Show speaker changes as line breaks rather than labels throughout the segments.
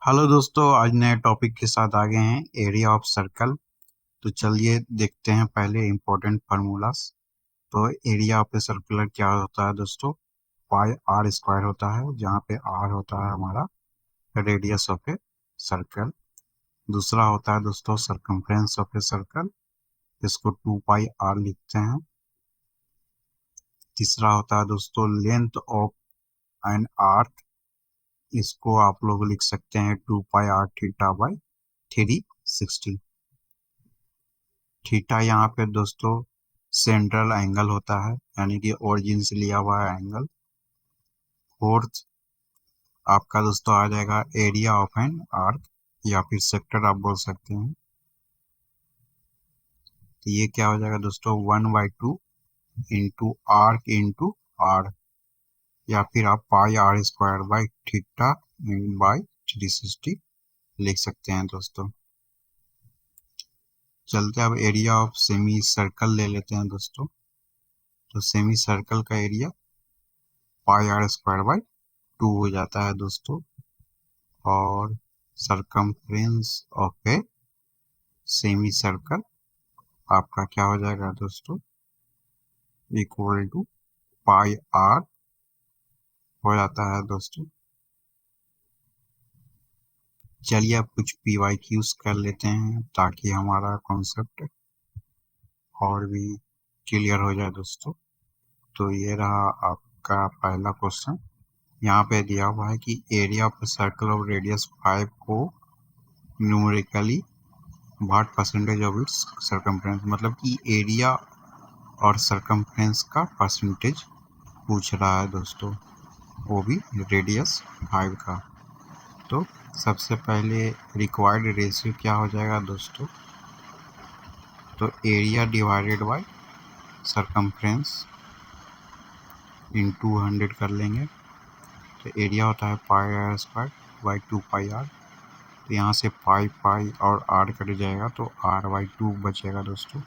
Hello दोस्तों, आज नए टॉपिक के साथ आ गए हैं एरिया ऑफ सर्कल। तो चलिए देखते हैं पहले इम्पोर्टेंट फार्मूलास। तो एरिया ऑफ ए सर्कुलर क्या होता है दोस्तों? पाई आर स्क्वायर होता है, जहाँ पे आर होता है हमारा रेडियस ऑफ ए सर्कल। दूसरा होता है दोस्तों सरकमफ्रेंस ऑफ ए सर्कल, इसको 2 पाई आर लिखते हैं। तीसरा होता है दोस्तों लेंथ ऑफ एन आर्क, इसको आप लोग लिख सकते हैं 2 pi are theta by 360। Theta यहाँ पे दोस्तों सेंट्रल एंगल होता है, यानी कि ओरिजिन से लिया हुआ है एंगल। फोर्थ आपका दोस्तों आ जाएगा एरिया ऑफ एन आर्क, या फिर सेक्टर आप बोल सकते हैं। तो ये क्या हो जाएगा दोस्तों 1/2 इंटू आर्क इंटू आर, या फिर आप pi are square by theta by 360 लिख सकते हैं दोस्तों। चलते अब एरिया ऑफ सेमी सर्कल ले लेते हैं दोस्तों। तो सेमी सर्कल का area pi are square by 2 हो जाता है दोस्तों। और circumference of a semi circle आपका क्या हो जाएगा दोस्तों, इक्वल टू पाई आर हो जाता है दोस्तों। चलिए अब कुछ PYQs कर लेते हैं ताकि हमारा कॉन्सेप्ट और भी क्लियर हो जाए दोस्तों। तो ये रहा आपका पहला क्वेश्चन। यहाँ पे दिया हुआ है कि area of circle of radius 5 को numerically what percentage of its circumference, मतलब कि एरिया और सरकमफ्रेंस का परसेंटेज पूछ रहा है दोस्तों, वो भी रेडियस 5 का। तो सबसे पहले रिक्वायर्ड रेशियो क्या हो जाएगा दोस्तों, तो area divided by circumference into 100 कर लेंगे। तो एरिया होता है pi are square by 2 pi are. तो यहाँ से पाई पाई और आर कट जाएगा तो r/2 बचेगा दोस्तों।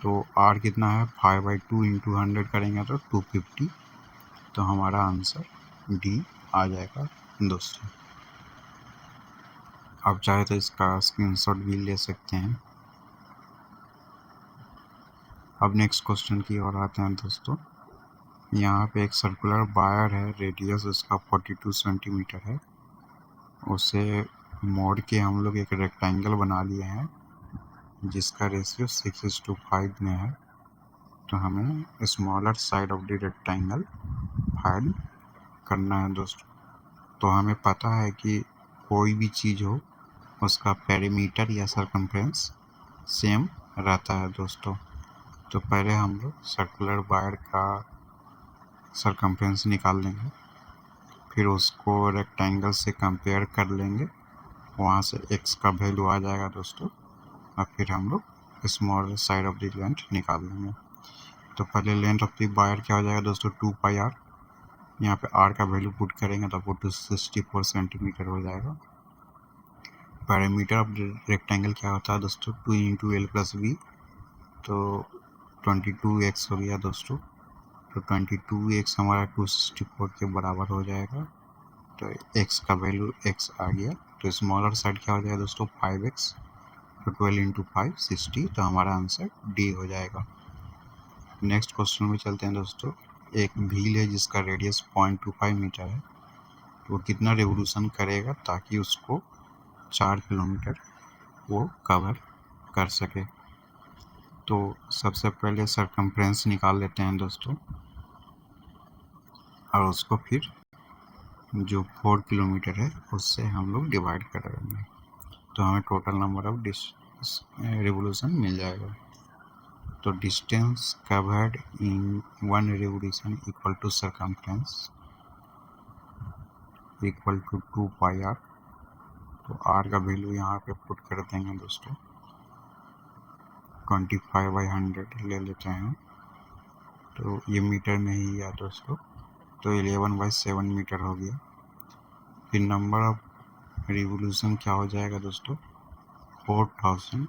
तो r कितना है 5/2 इंटू 100 करेंगे तो 250। तो हमारा आंसर डी आ जाएगा दोस्तों। आप चाहे तो इसका स्क्रीनशॉट भी ले सकते हैं। अब नेक्स्ट क्वेश्चन की ओर आते हैं दोस्तों। यहाँ पे एक सर्कुलर वायर है, रेडियस उसका 42 सेंटीमीटर है। उसे मोड़ के हम लोग एक रेक्टेंगल बना लिए हैं जिसका रेशियो 6:5 में है। तो हमें smaller side of the rectangle find करना है दोस्तों। तो हमें पता है कि कोई भी चीज़ हो उसका पेरीमीटर या सरकमफ्रेंस सेम रहता है दोस्तों। तो पहले हम लोग सर्कुलर वायर का सरकमफ्रेंस निकाल लेंगे, फिर उसको रेक्टेंगल से कंपेयर कर लेंगे, वहाँ से x का वैल्यू आ जाएगा दोस्तों। और फिर हम लोग small side of the length निकाल लेंगे। तो पहले लेंथ ऑफ द वायर क्या हो जाएगा दोस्तों 2 पाई आर। यहाँ पे r का वैल्यू पुट करेंगे तो आपको 264 सेंटीमीटर हो जाएगा। पैरामीटर ऑफ रेक्टेंगल क्या होता है दोस्तों 2 इंटू एल प्लस बी, तो 22x हो गया दोस्तों। तो 22x हमारा 264 के बराबर हो जाएगा। तो x का वैल्यू x आ गया। तो स्मॉलर साइड क्या हो जाएगा दोस्तों 5x। तो 12 इंटू 5 60। तो हमारा आंसर डी हो जाएगा। नेक्स्ट क्वेश्चन में चलते हैं दोस्तों। एक व्हील है जिसका रेडियस 0.25 मीटर है, तो वो कितना रेवोल्यूशन करेगा ताकि उसको 4 किलोमीटर वो कवर कर सके। तो सबसे पहले सरकमफ्रेंस निकाल लेते हैं दोस्तों, और उसको फिर जो 4 किलोमीटर है उससे हम लोग डिवाइड करेंगे, तो हमें टोटल नंबर ऑफ रेवोल्यूशन मिल जाएगा। तो distance covered in 1 revolution equal to circumference equal to 2 pi are. तो आर का वैल्यू यहाँ पे पुट कर देंगे दोस्तों, 25/100 ले लेते हैं। तो ये मीटर में ही है दोस्तों, तो 11/7 मीटर हो गया। फिर नंबर ऑफ रिवोल्यूशन क्या हो जाएगा दोस्तों 4000,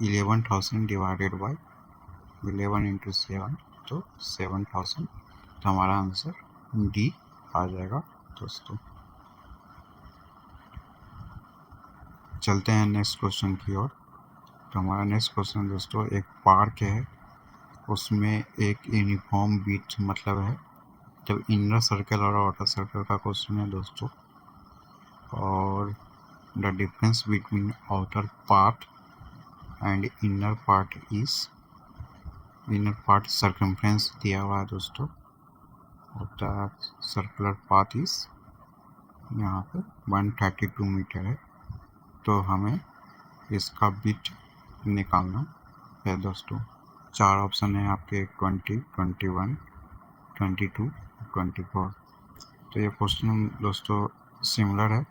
11,000 डिवाइडेड बाय 11 इंटू 7, तो 7000। तो हमारा आंसर डी आ जाएगा दोस्तों। चलते हैं नेक्स्ट क्वेश्चन की ओर। तो हमारा नेक्स्ट क्वेश्चन दोस्तों, एक पार्क है, उसमें एक यूनिफॉर्म बीट मतलब है, जब इनर सर्कल और आउटर सर्कल का क्वेश्चन है दोस्तों। और the difference between outer part and inner part circumference दिया हुआ है दोस्तों। और द सर्कुलर पाथ इज यहाँ पे 132 मीटर है। तो हमें इसका बिट निकालना है दोस्तों। 4 ऑप्शन है आपके, 20, 21, 22, 24। तो ये क्वेश्चन दोस्तों सिमिलर है,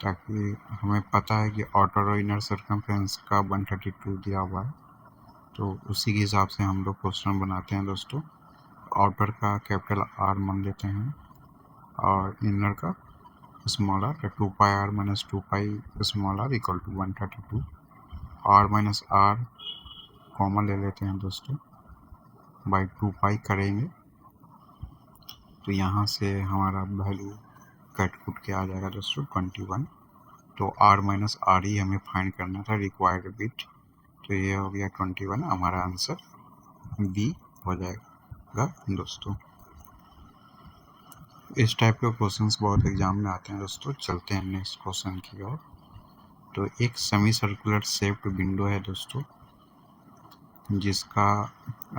ताकि हमें पता है कि आउटर और इनर सर्कमफ्रेंस का 132 दिया हुआ है, तो उसी के हिसाब से हम लोग क्वेश्चन बनाते हैं दोस्तों। आउटर का कैपिटल आर मान लेते हैं और इनर का small r, 2 pi r minus 2 pi small r equal to 132। R minus r common ले लेते हैं दोस्तों, बाई 2 पाई करेंगे तो यहाँ से हमारा वैल्यू कट कुट के आ जाएगा दोस्तों 21। तो आर माइनस आर ही हमें फाइंड करना था, रिक्वायर्ड बिट। तो ये हो गया 21, हमारा आंसर बी हो जाएगा दोस्तों। इस टाइप के क्वेश्चंस बहुत एग्जाम में आते हैं दोस्तों। चलते हैं नेक्स्ट क्वेश्चन की ओर। तो एक सेमी सर्कुलर शेप्ड विंडो है दोस्तों, जिसका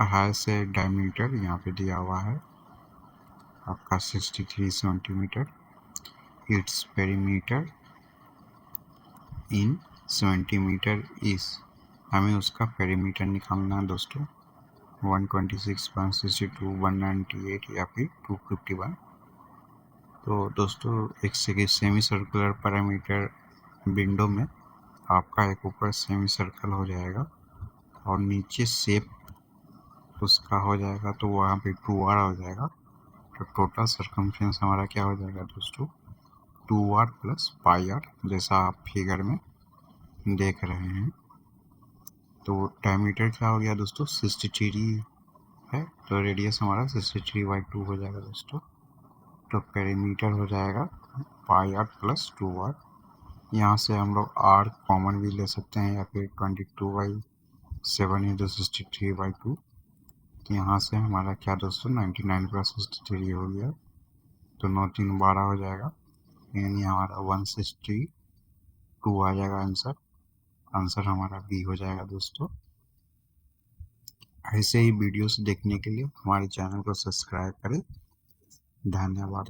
हाई से डायमीटर यहाँ पे दिया हुआ है आपका 63 centimetre. Its perimeter in centimetre is, हमें उसका पेरीमीटर निकालना है दोस्तों। 126.62, 198 या फिर 251। तो दोस्तों एक सेमी सर्कुलर पैरामीटर विंडो में आपका एक ऊपर सेमी सर्कल हो जाएगा और नीचे शेप उसका हो जाएगा, तो वहाँ पे 2r हो जाएगा। तो टोटल सर्कमफ्रेंस हमारा क्या हो जाएगा दोस्तों, 2r प्लस पाई आर, जैसा आप फिगर में देख रहे हैं। तो डायमीटर क्या हो गया दोस्तों, 63 है, तो रेडियस हमारा 63/2 हो जाएगा दोस्तों। तो पेरीमीटर हो जाएगा पाई आर प्लस 2r। यहाँ से हम लोग r कॉमन भी ले सकते हैं, या फिर 22/7 इंटू 63/2। तो यहाँ से हमारा क्या दोस्तों 99/63 हो गया। तो 9 3 12 हो जाएगा, यानी हमारा 162 आ जाएगा आंसर। आंसर हमारा बी हो जाएगा दोस्तों। ऐसे ही वीडियोस देखने के लिए हमारे चैनल को सब्सक्राइब करें। धन्यवाद।